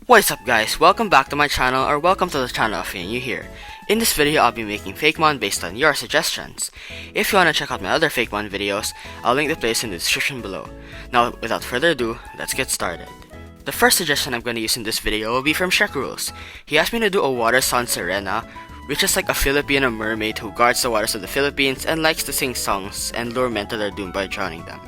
What is up guys, welcome back to my channel or welcome to the channel if you're new here. In this video I'll be making Fakemon based on your suggestions. If you wanna check out my other Fakemon videos, I'll link the place in the description below. Now without further ado, let's get started. The first suggestion I'm gonna use in this video will be from Skarekrow. He asked me to do a water sun sirena, which is like a Filipino mermaid who guards the waters of the Philippines and likes to sing songs and lure men to their doom by drowning them.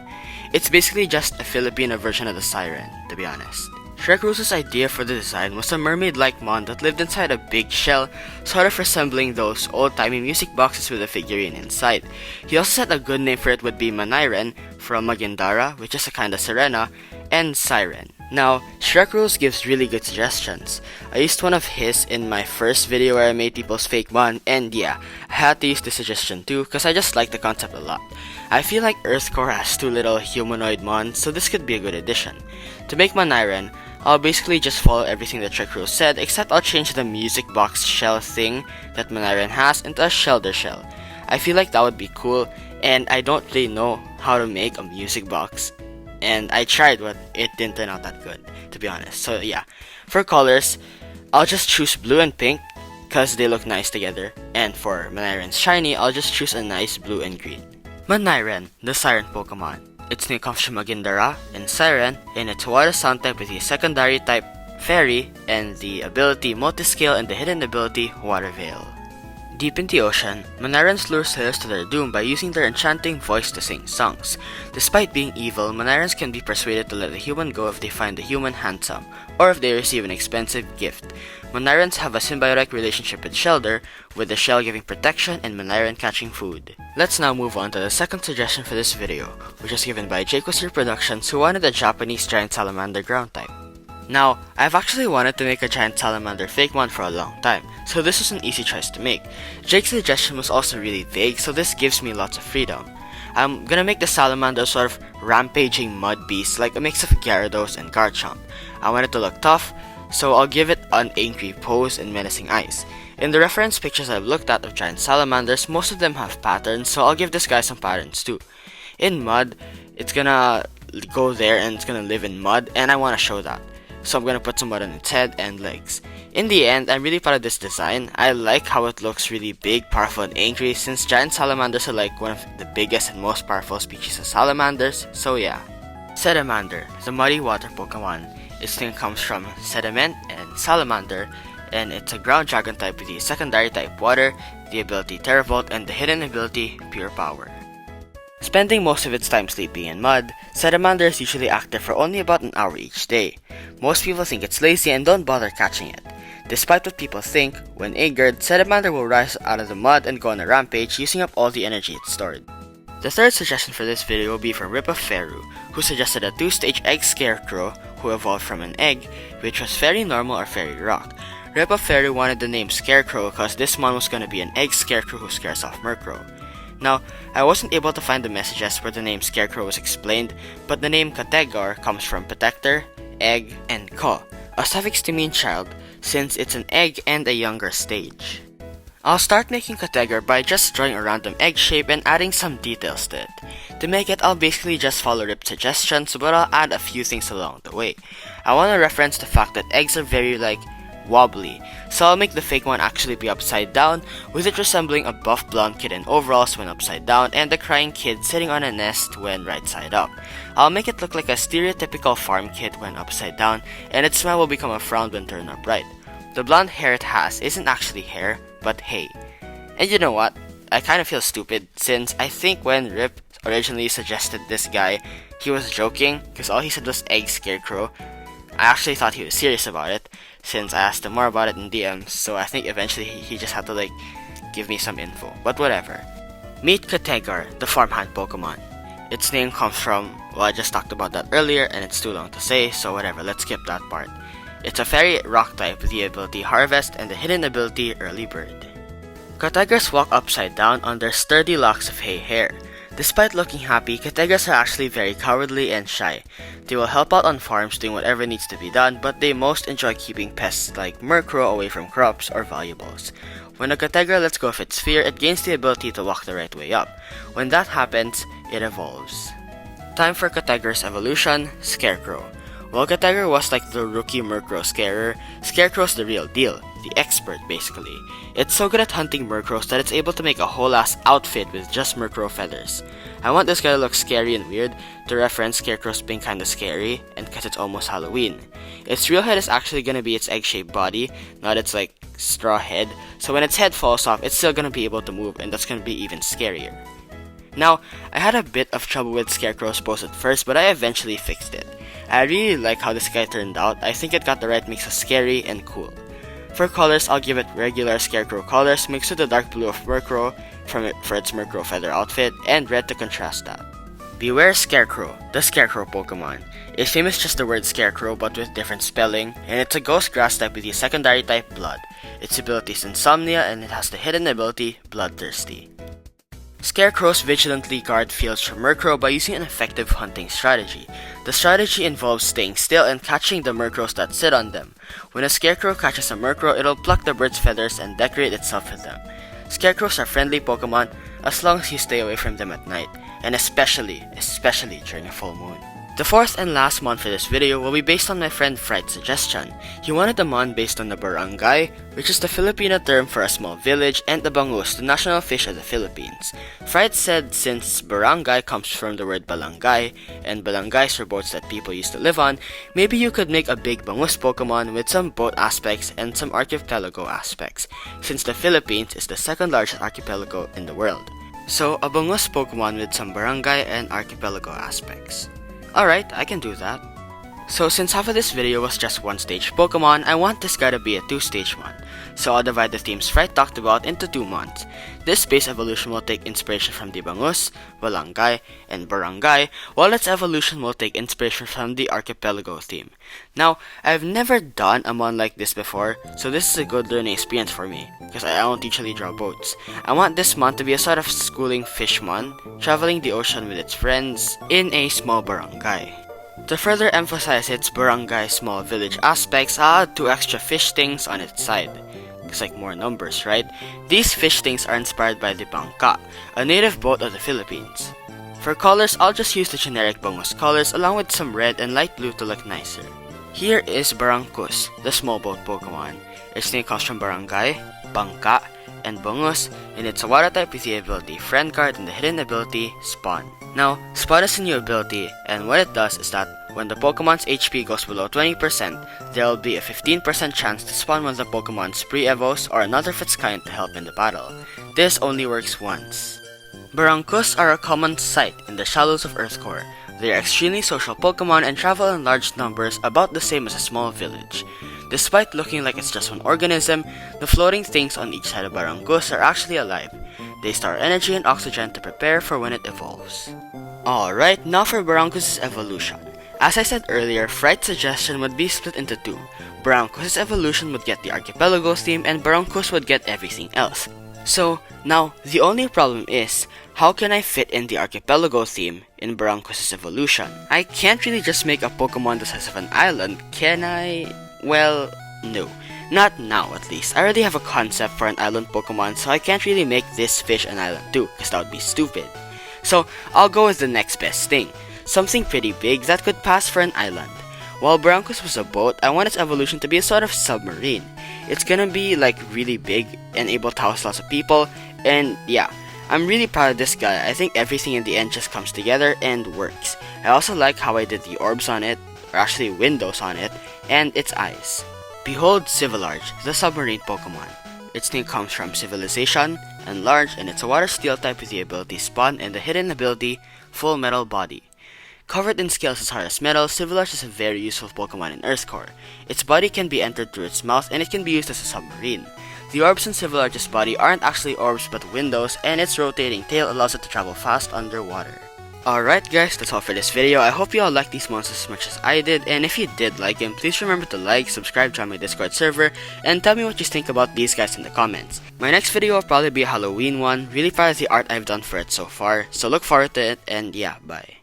It's basically just a Filipino version of the siren, to be honest. Skarekrow's idea for the design was a mermaid-like mon that lived inside a big shell, sort of resembling those old-timey music boxes with a figurine inside. He also said a good name for it would be Maniren from Magandara, which is a kinda sirena, and Siren. Now, Skarekrow gives really good suggestions. I used one of his in my first video where I made people's Fakemon, and yeah, I had to use this suggestion too because I just like the concept a lot. I feel like Earthcore has two little humanoid mons, so this could be a good addition. To make Maniren, I'll basically just follow everything that Skarekrow said, except I'll change the music box shell thing that Maniren has into a shelter shell. I feel like that would be cool, and I don't really know how to make a music box. And I tried, but it didn't turn out that good, to be honest. So yeah, for colors, I'll just choose blue and pink, cause they look nice together. And for Maniren's shiny, I'll just choose a nice blue and green. Maniren, the Siren Pokemon. Its name comes from Magandara and Siren, and it's a water sound type with the secondary type Fairy, and the ability Multiscale and the hidden ability Water Veil. Deep in the ocean, Maniren lures sailors to their doom by using their enchanting voice to sing songs. Despite being evil, Manirens can be persuaded to let a human go if they find the human handsome, or if they receive an expensive gift. Manirens have a symbiotic relationship with Shelter, with the shell giving protection and Maniren catching food. Let's now move on to the second suggestion for this video, which was given by Jake Productions, who wanted a Japanese giant salamander ground type. Now, I've actually wanted to make a giant salamander Fakemon for a long time, so this was an easy choice to make. Jake's suggestion was also really vague, so this gives me lots of freedom. I'm gonna make the salamander sort of rampaging mud beast, like a mix of Gyarados and Garchomp. I want it to look tough, so I'll give it an angry pose and menacing eyes. In the reference pictures I've looked at of giant salamanders, most of them have patterns, so I'll give this guy some patterns too. In mud, it's gonna go there and it's gonna live in mud, and I wanna show that. So I'm gonna put some mud on its head and legs. In the end, I'm really proud of this design. I like how it looks really big, powerful, and angry, since giant salamanders are like one of the biggest and most powerful species of salamanders, so yeah. Sedimander, the muddy water Pokemon. Its name comes from sediment and salamander, and it's a ground dragon type with the secondary type water, the ability Terravolt, and the hidden ability Pure Power. Spending most of its time sleeping in mud, Sedimander is usually active for only about an hour each day. Most people think it's lazy and don't bother catching it. Despite what people think, when angered, Sedimander will rise out of the mud and go on a rampage, using up all the energy it stored. The third suggestion for this video will be from Ripaferu, who suggested a 2-stage egg Skarekrow who evolved from an egg, which was Fairy Normal or Fairy Rock. Ripaferu wanted the name Skarekrow because this mon was gonna be an egg Skarekrow who scares off Murkrow. Now, I wasn't able to find the messages where the name Skarekrow was explained, but the name Koteggor comes from protector, egg, and ko, a suffix to mean child, since it's an egg and a younger stage. I'll start making Koteggor by just drawing a random egg shape and adding some details to it. To make it, I'll basically just follow Rip's suggestions, but I'll add a few things along the way. I want to reference the fact that eggs are very wobbly, so I'll make the fake one actually be upside down, with it resembling a buff blonde kid in overalls when upside down and a crying kid sitting on a nest when right side up. I'll make it look like a stereotypical farm kid when upside down, and its smile will become a frown when turned upright. The blonde hair it has isn't actually hair, but hay. And you know what? I kind of feel stupid, since I think when Rip originally suggested this guy, he was joking, because all he said was egg Skarekrow. I actually thought he was serious about it, since I asked him more about it in DMs, so I think eventually he just had to give me some info, but whatever. Meet Koteggor, the farmhand Pokemon. Its name comes from, well, I just talked about that earlier and it's too long to say, so whatever, let's skip that part. It's a fairy rock type with the ability Harvest and the hidden ability Early Bird. Koteggors walk upside down on their sturdy locks of hay hair. Despite looking happy, Koteggors are actually very cowardly and shy. They will help out on farms doing whatever needs to be done, but they most enjoy keeping pests like Murkrow away from crops or valuables. When a Koteggor lets go of its fear, it gains the ability to walk the right way up. When that happens, it evolves. Time for Koteggor's evolution, Skarekrow. While Koteggor was like the rookie Murkrow scarer, Skarekrow's the real deal, the expert basically. It's so good at hunting Murkrows that it's able to make a whole ass outfit with just Murkrow feathers. I want this guy to look scary and weird, to reference Skarekrow's being kinda scary, and cause it's almost Halloween. Its real head is actually gonna be its egg-shaped body, not its like straw head, so when its head falls off, it's still gonna be able to move, and that's gonna be even scarier. Now, I had a bit of trouble with Skarekrow's pose at first, but I eventually fixed it. I really like how this guy turned out. I think it got the right mix of scary and cool. For colors, I'll give it regular Skarekrow colors mixed with the dark blue of Murkrow for its Murkrow feather outfit, and red to contrast that. Beware Skarekrow, the Scarecrow Pokemon. Its name is just the word Scarecrow but with different spelling, and it's a ghost grass type with the secondary type Blood. Its ability is Insomnia, and it has the hidden ability Bloodthirsty. Skarekrows vigilantly guard fields from Murkrow by using an effective hunting strategy. The strategy involves staying still and catching the Murkrows that sit on them. When a Skarekrow catches a Murkrow, it'll pluck the bird's feathers and decorate itself with them. Skarekrows are friendly Pokemon as long as you stay away from them at night, and especially during a full moon. The fourth and last mon for this video will be based on my friend Fright's suggestion. He wanted a mon based on the barangay, which is the Filipino term for a small village, and the bangus, the national fish of the Philippines. Fright said since barangay comes from the word balangay, and balangays were boats that people used to live on, maybe you could make a big bangus Pokemon with some boat aspects and some archipelago aspects, since the Philippines is the second largest archipelago in the world. So, a bangus Pokemon with some barangay and archipelago aspects. Alright, I can do that. So since half of this video was just one stage Pokemon, I want this guy to be a 2-stage one. So I'll divide the themes Fright talked about into 2 mons. This base evolution will take inspiration from the Bangus, Balangay, and Barangay, while its evolution will take inspiration from the Archipelago theme. Now, I've never done a mon like this before, so this is a good learning experience for me, because I don't usually draw boats. I want this mon to be a sort of schooling fish mon, traveling the ocean with its friends in a small barangay. To further emphasize its barangay small village aspects, I'll add 2 extra fish things on its side. It's like more numbers, right? These fish things are inspired by the bangka, a native boat of the Philippines. For colors, I'll just use the generic bangus colors along with some red and light blue to look nicer. Here is Barangkus, the small boat Pokemon. Its name comes from barangay, bangka, and bangus, and it's a water type with the ability Friend Guard and the hidden ability Spawn. Now, Spawn is a new ability, and what it does is that when the Pokemon's HP goes below 20%, there will be a 15% chance to spawn one of the Pokemon's pre-evos or another of its kind to help in the battle. This only works once. Barangkus are a common sight in the shallows of Earth core. They are extremely social Pokemon and travel in large numbers, about the same as a small village. Despite looking like it's just one organism, the floating things on each side of Barangkus are actually alive. They store energy and oxygen to prepare for when it evolves. Alright, now for Barangkus' evolution. As I said earlier, Fright's suggestion would be split into 2. Barangkus' evolution would get the Archipelago's theme, and Barangkus would get everything else. So, now, the only problem is, how can I fit in the Archipelago theme in Barangkus' evolution? I can't really just make a Pokemon the size of an island, can I? Well, no. Not now, at least. I already have a concept for an island Pokemon, so I can't really make this fish an island too, because that would be stupid. So, I'll go with the next best thing. Something pretty big that could pass for an island. While Barangkus was a boat, I want its evolution to be a sort of submarine. It's gonna be like really big and able to house lots of people, and yeah, I'm really proud of this guy. I think everything in the end just comes together and works. I also like how I did the orbs on it, or actually windows on it, and its eyes. Behold Civilarge, the submarine Pokemon. Its name comes from civilization and large, and it's a water steel type with the ability Spawn and the hidden ability Full Metal Body. Covered in scales as hard as metal, Civilarge is a very useful Pokemon in Earth core. Its body can be entered through its mouth, and it can be used as a submarine. The orbs in Civilarge's body aren't actually orbs but windows, and its rotating tail allows it to travel fast underwater. Alright guys, that's all for this video. I hope you all liked these monsters as much as I did, and if you did like them, please remember to like, subscribe, join my Discord server, and tell me what you think about these guys in the comments. My next video will probably be a Halloween one. Really proud of the art I've done for it so far, so look forward to it, and yeah, bye.